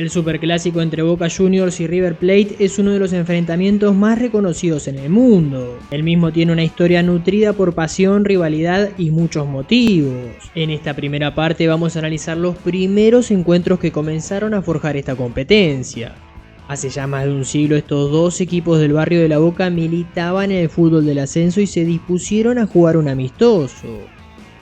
El superclásico entre Boca Juniors y River Plate es uno de los enfrentamientos más reconocidos en el mundo. El mismo tiene una historia nutrida por pasión, rivalidad y muchos motivos. En esta primera parte vamos a analizar los primeros encuentros que comenzaron a forjar esta competencia. Hace ya más de un siglo estos dos equipos del barrio de La Boca militaban en el fútbol del ascenso y se dispusieron a jugar un amistoso.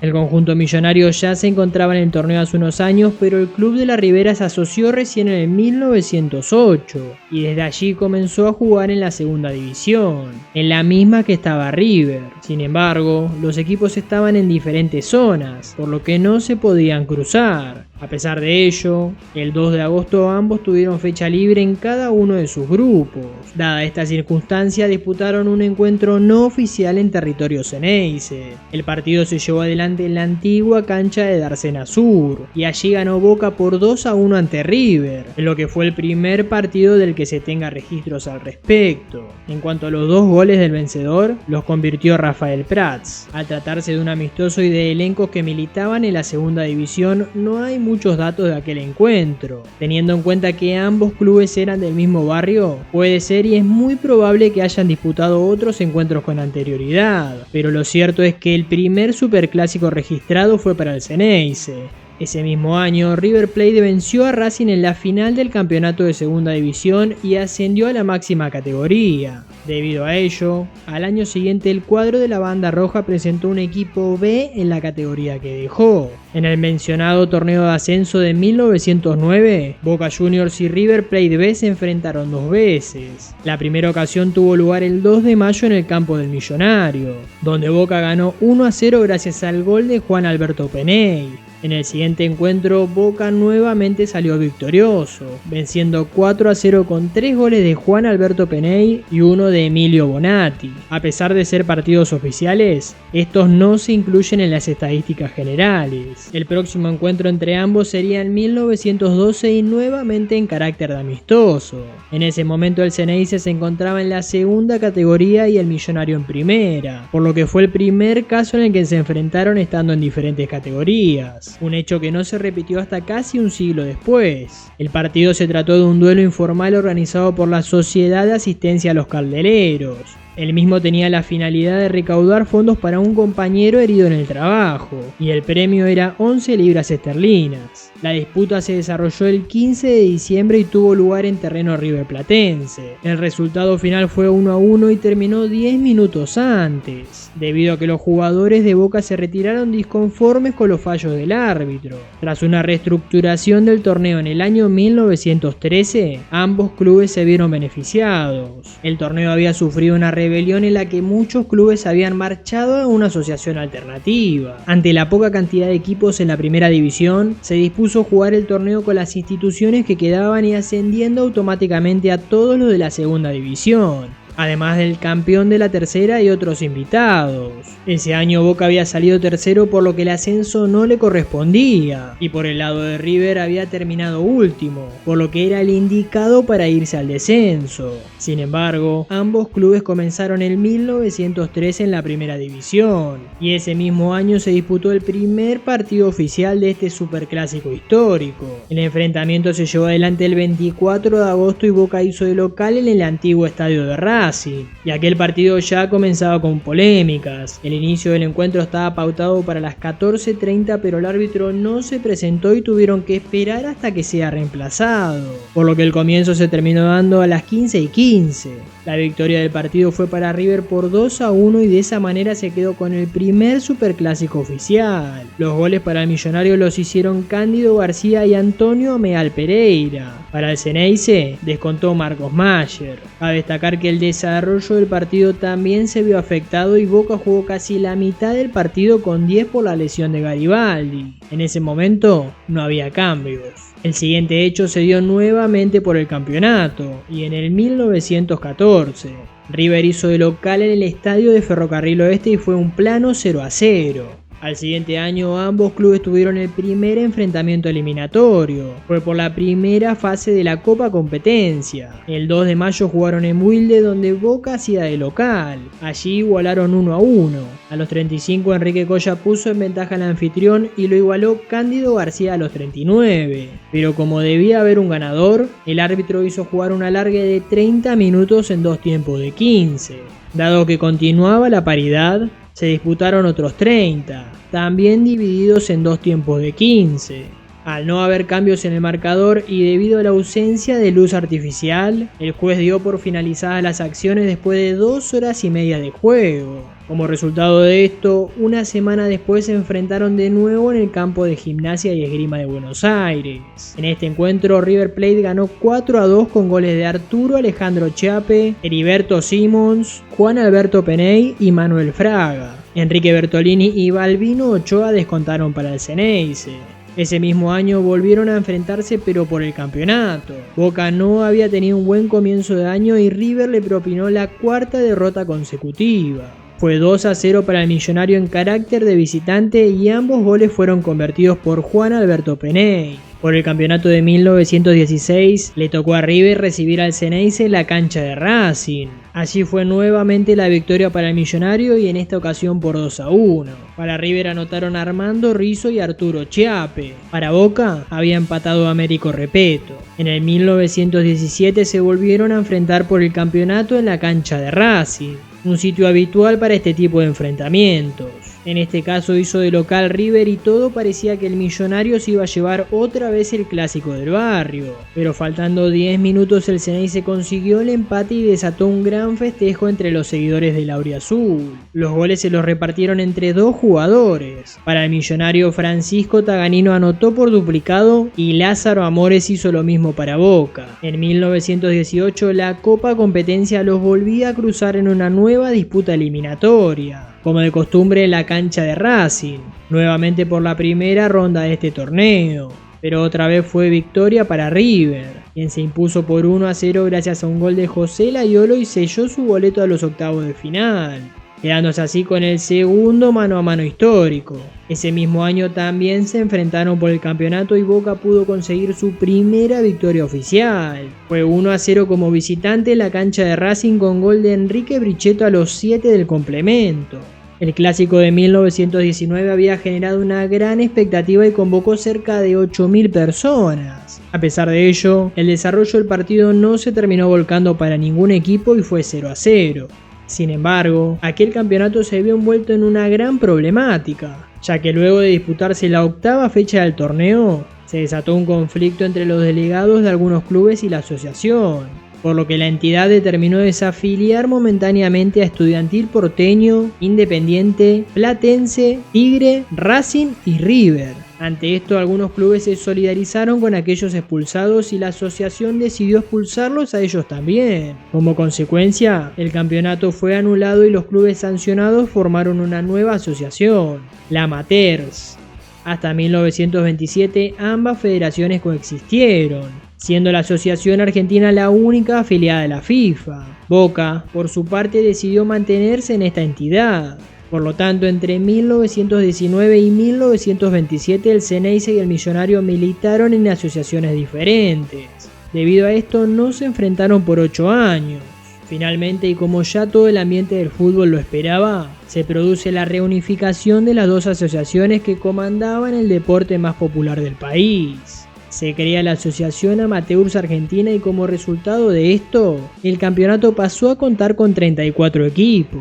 El conjunto millonario ya se encontraba en el torneo hace unos años, pero el club de la Ribera se asoció recién en el 1908 y desde allí comenzó a jugar en la segunda división, en la misma que estaba River. Sin embargo, los equipos estaban en diferentes zonas, por lo que no se podían cruzar. A pesar de ello, el 2 de agosto ambos tuvieron fecha libre en cada uno de sus grupos. Dada esta circunstancia, disputaron un encuentro no oficial en territorio Ceneice. El partido se llevó adelante en la antigua cancha de Dársena Sur, y allí ganó Boca por 2-1 ante River, en lo que fue el primer partido del que se tenga registros al respecto. En cuanto a los dos goles del vencedor, los convirtió Rafael Prats. Al tratarse de un amistoso y de elencos que militaban en la segunda división, no hay muchos datos de aquel encuentro. Teniendo en cuenta que ambos clubes eran del mismo barrio, puede ser y es muy probable que hayan disputado otros encuentros con anterioridad, pero lo cierto es que el primer superclásico registrado fue para el Ceneice. Ese mismo año, River Plate venció a Racing en la final del campeonato de segunda división y ascendió a la máxima categoría. Debido a ello, al año siguiente el cuadro de la banda roja presentó un equipo B en la categoría que dejó. En el mencionado torneo de ascenso de 1909, Boca Juniors y River Plate B se enfrentaron dos veces. La primera ocasión tuvo lugar el 2 de mayo en el campo del Millonario, donde Boca ganó 1-0 gracias al gol de Juan Alberto Peney. En el siguiente encuentro, Boca nuevamente salió victorioso, venciendo 4-0 con 3 goles de Juan Alberto Peney y uno de Emilio Bonatti. A pesar de ser partidos oficiales, estos no se incluyen en las estadísticas generales. El próximo encuentro entre ambos sería en 1912 y nuevamente en carácter de amistoso. En ese momento el Ceneice se encontraba en la segunda categoría y el Millonario en primera, por lo que fue el primer caso en el que se enfrentaron estando en diferentes categorías. Un hecho que no se repitió hasta casi un siglo después. El partido se trató de un duelo informal organizado por la Sociedad de Asistencia a los Caldeleros. El mismo tenía la finalidad de recaudar fondos para un compañero herido en el trabajo, y el premio era 11 libras esterlinas. La disputa se desarrolló el 15 de diciembre y tuvo lugar en terreno riverplatense. El resultado final fue 1-1 y terminó 10 minutos antes, debido a que los jugadores de Boca se retiraron disconformes con los fallos del árbitro. Tras una reestructuración del torneo en el año 1913, ambos clubes se vieron beneficiados. El torneo había sufrido una rebelión en la que muchos clubes habían marchado a una asociación alternativa. Ante la poca cantidad de equipos en la primera división, se dispuso jugar el torneo con las instituciones que quedaban y ascendiendo automáticamente a todos los de la segunda división, además del campeón de la tercera y otros invitados. Ese año Boca había salido tercero, por lo que el ascenso no le correspondía, y por el lado de River había terminado último, por lo que era el indicado para irse al descenso. Sin embargo, ambos clubes comenzaron en 1903 en la primera división, y ese mismo año se disputó el primer partido oficial de este superclásico histórico. El enfrentamiento se llevó adelante el 24 de agosto y Boca hizo de local en el antiguo estadio de Racing, y aquel partido ya comenzaba con polémicas. El inicio del encuentro estaba pautado para las 14:30, pero el árbitro no se presentó y tuvieron que esperar hasta que sea reemplazado, por lo que el comienzo se terminó dando a las 15:15. La victoria del partido fue para River por 2-1 y de esa manera se quedó con el primer superclásico oficial. Los goles para el Millonario los hicieron Cándido García y Antonio Ameal Pereira. Para el Ceneice descontó Marcos Mayer. A destacar que el desarrollo del partido también se vio afectado y Boca jugó casi la mitad del partido con 10 por la lesión de Garibaldi. En ese momento no había cambios. El siguiente hecho se dio nuevamente por el campeonato, y en el 1914, River hizo de local en el estadio de Ferrocarril Oeste y fue un plano 0-0. Al siguiente año ambos clubes tuvieron el primer enfrentamiento eliminatorio. Fue por la primera fase de la Copa Competencia. El 2 de mayo jugaron en Wilde, donde Boca hacía de local. Allí igualaron 1-1. A los 35 Enrique Colla puso en ventaja al anfitrión y lo igualó Cándido García a los 39. Pero como debía haber un ganador, el árbitro hizo jugar un alargue de 30 minutos en 2 tiempos de 15. Dado que continuaba la paridad, se disputaron otros 30, también divididos en 2 tiempos de 15. Al no haber cambios en el marcador y debido a la ausencia de luz artificial, el juez dio por finalizadas las acciones después de 2 horas y media de juego. Como resultado de esto, una semana después se enfrentaron de nuevo en el campo de Gimnasia y Esgrima de Buenos Aires. En este encuentro, River Plate ganó 4-2 con goles de Arturo Alejandro Chiappe, Heriberto Simons, Juan Alberto Peney y Manuel Fraga. Enrique Bertolini y Balbino Ochoa descontaron para el Ceneice. Ese mismo año volvieron a enfrentarse, pero por el campeonato. Boca no había tenido un buen comienzo de año y River le propinó la 4ª derrota consecutiva. Fue 2-0 para el Millonario en carácter de visitante y ambos goles fueron convertidos por Juan Alberto Peney. Por el campeonato de 1916 le tocó a River recibir al Ceneice en la cancha de Racing. Allí fue nuevamente la victoria para el Millonario y en esta ocasión por 2-1. Para River anotaron Armando Rizzo y Arturo Chiappe. Para Boca había empatado Américo Repeto. En el 1917 se volvieron a enfrentar por el campeonato en la cancha de Racing, un sitio habitual para este tipo de enfrentamientos. En este caso hizo de local River y todo parecía que el Millonario se iba a llevar otra vez el clásico del barrio. Pero faltando 10 minutos el Ceneice consiguió el empate y desató un gran festejo entre los seguidores del Auriazul. Los goles se los repartieron entre 2 jugadores. Para el Millonario, Francisco Taganino anotó por duplicado y Lázaro Amores hizo lo mismo para Boca. En 1918 la Copa Competencia los volvía a cruzar en una nueva disputa eliminatoria. Como de costumbre en la cancha de Racing, nuevamente por la primera ronda de este torneo, pero otra vez fue victoria para River, quien se impuso por 1-0 gracias a un gol de José Laiolo y selló su boleto a los octavos de final, quedándose así con el segundo mano a mano histórico. Ese mismo año también se enfrentaron por el campeonato y Boca pudo conseguir su primera victoria oficial. Fue 1-0 como visitante en la cancha de Racing con gol de Enrique Brichetto a los 7 del complemento. El clásico de 1919 había generado una gran expectativa y convocó cerca de 8.000 personas. A pesar de ello, el desarrollo del partido no se terminó volcando para ningún equipo y fue 0-0. Sin embargo, aquel campeonato se vio envuelto en una gran problemática, ya que luego de disputarse la 8ª fecha del torneo, se desató un conflicto entre los delegados de algunos clubes y la asociación, por lo que la entidad determinó desafiliar momentáneamente a Estudiantil Porteño, Independiente, Platense, Tigre, Racing y River. Ante esto, algunos clubes se solidarizaron con aquellos expulsados y la asociación decidió expulsarlos a ellos también. Como consecuencia, el campeonato fue anulado y los clubes sancionados formaron una nueva asociación, la Amateurs. Hasta 1927 ambas federaciones coexistieron, siendo la Asociación Argentina la única afiliada de la FIFA. Boca, por su parte, decidió mantenerse en esta entidad. Por lo tanto, entre 1919 y 1927 el Ceneice y el Millonario militaron en asociaciones diferentes. Debido a esto no se enfrentaron por 8 años. Finalmente, y como ya todo el ambiente del fútbol lo esperaba, se produce la reunificación de las dos asociaciones que comandaban el deporte más popular del país. Se crea la Asociación Amateurs Argentina y como resultado de esto, el campeonato pasó a contar con 34 equipos.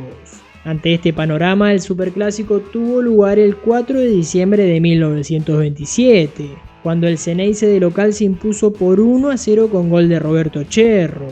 Ante este panorama, el Superclásico tuvo lugar el 4 de diciembre de 1927, cuando el Ceneice de local se impuso por 1-0 con gol de Roberto Cherro.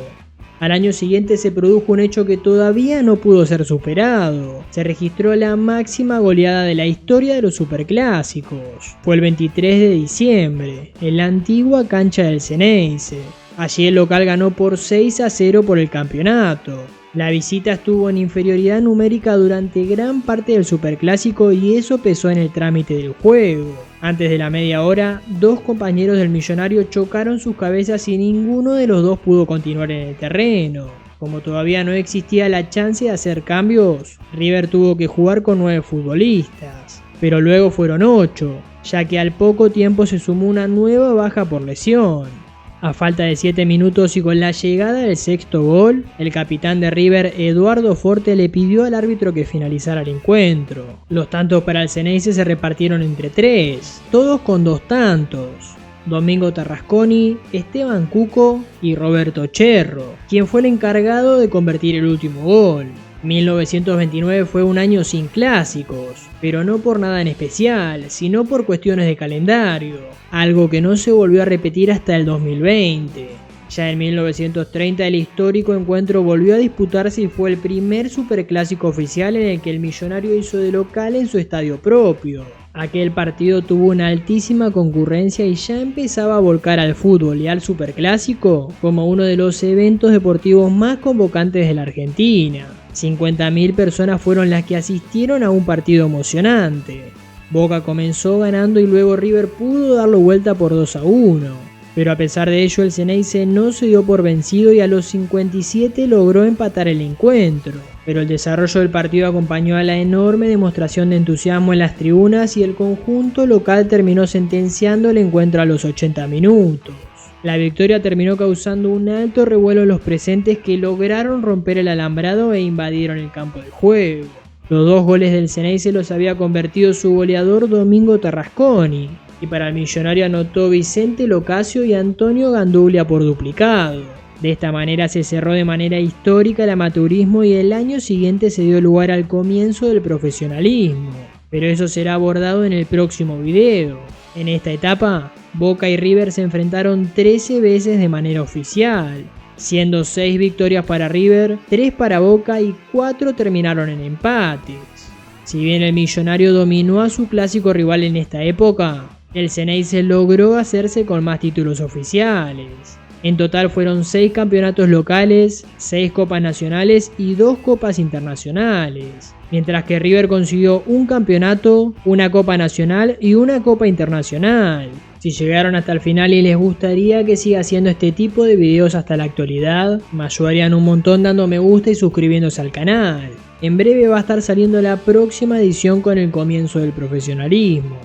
Al año siguiente se produjo un hecho que todavía no pudo ser superado. Se registró la máxima goleada de la historia de los superclásicos. Fue el 23 de diciembre, en la antigua cancha del Ceneice. Allí el local ganó por 6-0 por el campeonato. La visita estuvo en inferioridad numérica durante gran parte del Superclásico y eso pesó en el trámite del juego. Antes de la media hora, 2 compañeros del Millonario chocaron sus cabezas y ninguno de los dos pudo continuar en el terreno. Como todavía no existía la chance de hacer cambios, River tuvo que jugar con 9 futbolistas. pero luego fueron 8, ya que al poco tiempo se sumó una nueva baja por lesión. A falta de 7 minutos y con la llegada del sexto gol, el capitán de River, Eduardo Forte, le pidió al árbitro que finalizara el encuentro. Los tantos para el Xeneize se repartieron entre 3, todos con 2 tantos. Domingo Tarrasconi, Esteban Cuco y Roberto Cherro, quien fue el encargado de convertir el último gol. 1929 fue un año sin clásicos, pero no por nada en especial, sino por cuestiones de calendario, algo que no se volvió a repetir hasta el 2020. Ya en 1930 el histórico encuentro volvió a disputarse y fue el primer superclásico oficial en el que el Millonario hizo de local en su estadio propio. Aquel partido tuvo una altísima concurrencia y ya empezaba a volcar al fútbol y al superclásico como uno de los eventos deportivos más convocantes de la Argentina. 50.000 personas fueron las que asistieron a un partido emocionante. Boca comenzó ganando y luego River pudo darlo vuelta por 2-1. Pero a pesar de ello el Xeneize no se dio por vencido y a los 57 logró empatar el encuentro. Pero el desarrollo del partido acompañó a la enorme demostración de entusiasmo en las tribunas y el conjunto local terminó sentenciando el encuentro a los 80 minutos. La victoria terminó causando un alto revuelo en los presentes que lograron romper el alambrado e invadieron el campo de juego. Los 2 goles del Xeneize los había convertido su goleador Domingo Tarrasconi, y para el Millonario anotó Vicente Locasio y Antonio Ganduglia por duplicado. De esta manera se cerró de manera histórica el amateurismo y el año siguiente se dio lugar al comienzo del profesionalismo. Pero eso será abordado en el próximo video. En esta etapa, Boca y River se enfrentaron 13 veces de manera oficial, siendo 6 victorias para River, 3 para Boca y 4 terminaron en empates. Si bien el Millonario dominó a su clásico rival en esta época, el Xeneize logró hacerse con más títulos oficiales. En total fueron 6 campeonatos locales, 6 copas nacionales y 2 copas internacionales, mientras que River consiguió un campeonato, una copa nacional y una copa internacional. Si llegaron hasta el final y les gustaría que siga haciendo este tipo de videos hasta la actualidad, me ayudarían un montón dando me gusta y suscribiéndose al canal. En breve va a estar saliendo la próxima edición con el comienzo del profesionalismo.